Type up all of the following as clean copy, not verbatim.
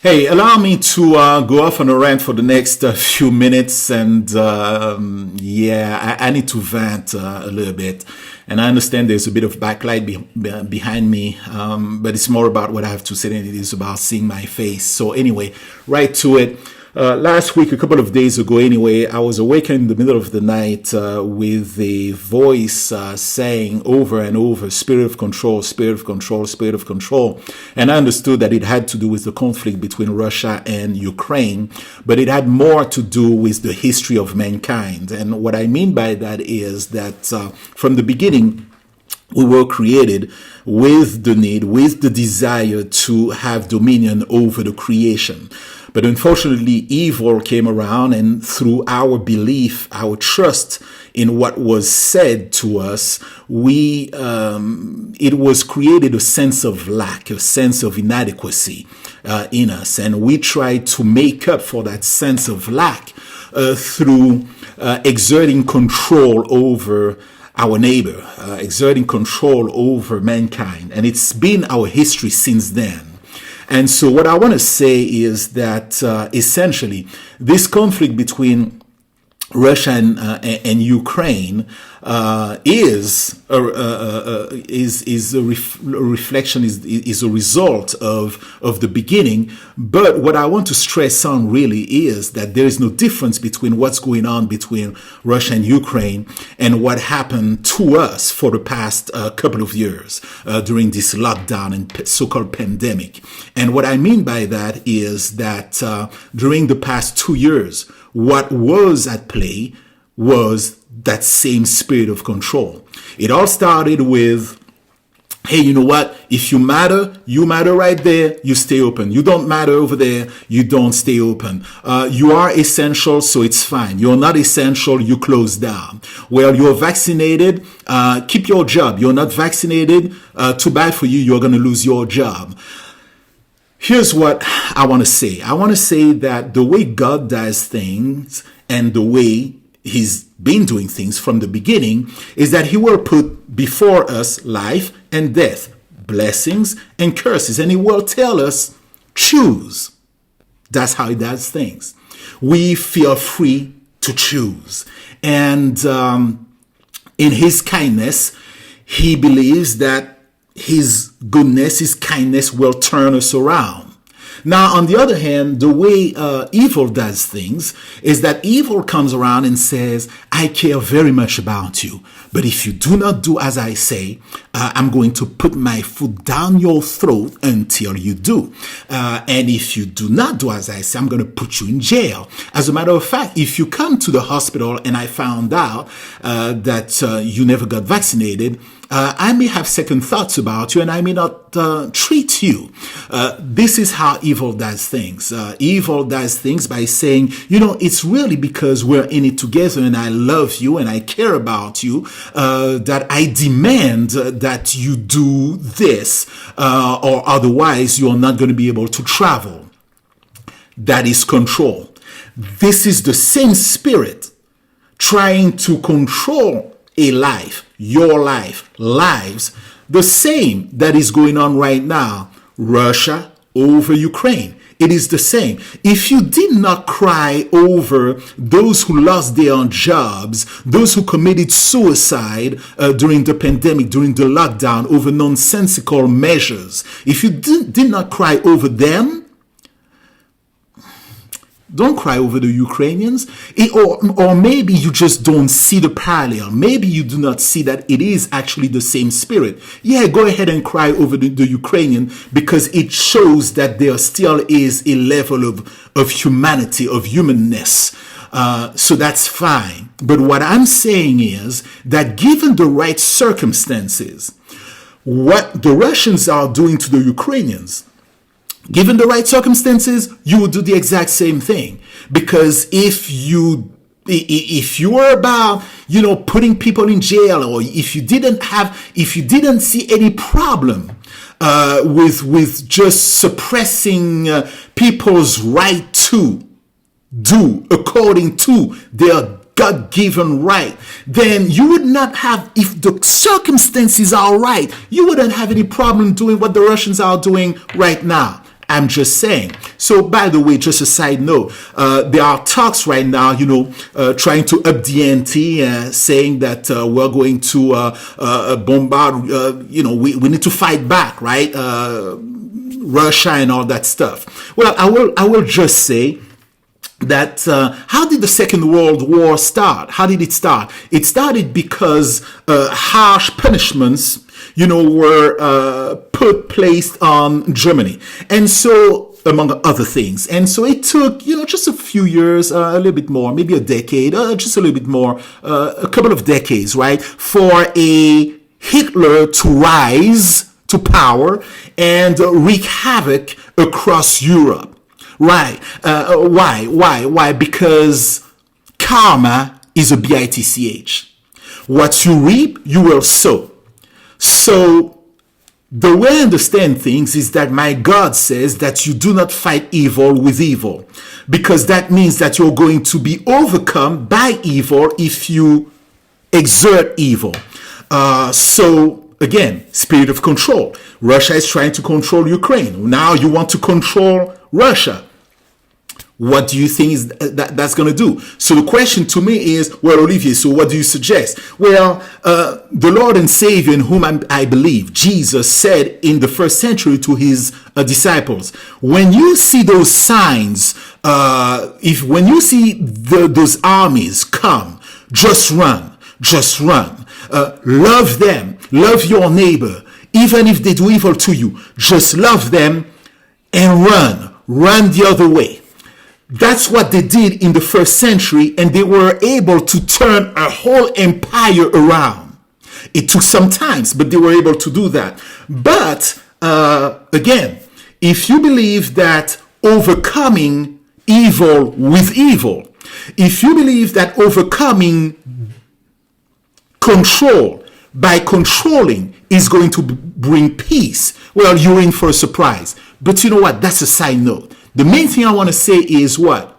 Hey, allow me to go off on a rant for the next few minutes. And I need to vent a little bit. And I understand there's a bit of backlight behind me, but it's more about what I have to say than it is about seeing my face. So anyway, right to it. Last week, a couple of days ago anyway, I was awakened in the middle of the night with a voice saying over and over, spirit of control, spirit of control, spirit of control. And I understood that it had to do with the conflict between Russia and Ukraine, but it had more to do with the history of mankind. And what I mean by that is that from the beginning, we were created with the need, with the desire to have dominion over the creation. But unfortunately, evil came around, and through our belief, our trust in what was said to us, it was created a sense of lack, a sense of inadequacy in us. And we tried to make up for that sense of lack through exerting control over our neighbor, exerting control over mankind. And it's been our history since then. And so what I want to say is that essentially this conflict between Russia and Ukraine is a reflection, is a result of the beginning. But what I want to stress on really is that there is no difference between what's going on between Russia and Ukraine and what happened to us for the past couple of years during this lockdown and so-called pandemic. And what I mean by that is that during the past 2 years, what was at play was that same spirit of control. It all started with, hey, you know what? If you matter right there, you stay open. You don't matter over there, you don't stay open. You are essential, so it's fine. You're not essential, you close down. Well, you're vaccinated, keep your job. You're not vaccinated, too bad for you, you're going to lose your job. Here's what I want to say. I want to say that the way God does things and the way He's been doing things from the beginning is that He will put before us life and death, blessings and curses, and He will tell us, choose. That's how He does things. We feel free to choose. And in His kindness, He believes that His goodness, His kindness will turn us around. Now, on the other hand, the way evil does things is that evil comes around and says, I care very much about you, but if you do not do as I say, I'm going to put my foot down your throat until you do. And if you do not do as I say, I'm going to put you in jail. As a matter of fact, if you come to the hospital and I found out that you never got vaccinated, I may have second thoughts about you and I may not treat you. This is how evil does things. Evil does things by saying, you know, it's really because we're in it together and I love you and I care about you that I demand that you do this or otherwise you're not going to be able to travel. That is control. This is the same spirit trying to control a life, your life, lives, the same that is going on right now, Russia over Ukraine. It is the same. If you did not cry over those who lost their jobs, those who committed suicide during the pandemic, during the lockdown, over nonsensical measures, if you did not cry over them, don't cry over the Ukrainians. Or maybe you just don't see the parallel. Maybe you do not see that it is actually the same spirit. Yeah, go ahead and cry over the Ukrainian because it shows that there still is a level of humanity, of humanness. So that's fine. But what I'm saying is that given the right circumstances, what the Russians are doing to the Ukrainians, given the right circumstances, you would do the exact same thing. Because if you were about, you know, putting people in jail, or if you didn't see any problem with just suppressing people's right to do according to their God-given right, then you would not have, if the circumstances are right, you wouldn't have any problem doing what the Russians are doing right now. I'm just saying. So, by the way, just a side note, there are talks right now, trying to up the ante, saying that we're going to bombard, we need to fight back, right? Russia and all that stuff. Well, I will just say that how did the Second World War start? How did it start? It started because harsh punishments, were placed on Germany, and so among other things. And so it took, just a few years, a little bit more, maybe a decade, just a little bit more, a couple of decades, right, for a Hitler to rise to power and wreak havoc across Europe. Right. Why? Because karma is a bitch. What you reap, you will sow. So the way I understand things is that my God says that you do not fight evil with evil, because that means that you're going to be overcome by evil if you exert evil. So again, spirit of control. Russia is trying to control Ukraine. Now you want to control Russia. What do you think is that's going to do? So the question to me is, well, Olivier, so what do you suggest? Well, the Lord and Savior in whom I believe, Jesus, said in the first century to his disciples, when you see those signs, when you see those armies come, just run. Love them, love your neighbor, even if they do evil to you, just love them and run the other way. That's what they did in the first century, and they were able to turn a whole empire around. It took some time, but they were able to do that. But again, if you believe that overcoming evil with evil, if you believe that overcoming control by controlling is going to bring peace, well, you're in for a surprise. But you know what? That's a side note. The main thing I want to say is what?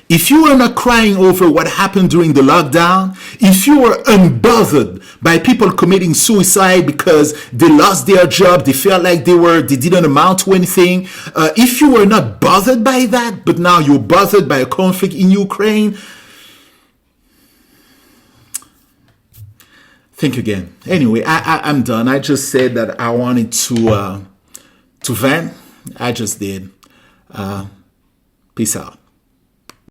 If you were not crying over what happened during the lockdown, if you were unbothered by people committing suicide because they lost their job, they felt like they didn't amount to anything, if you were not bothered by that, but now you're bothered by a conflict in Ukraine, think again. Anyway, I'm done. I just said that I wanted to vent. I just did. Peace out.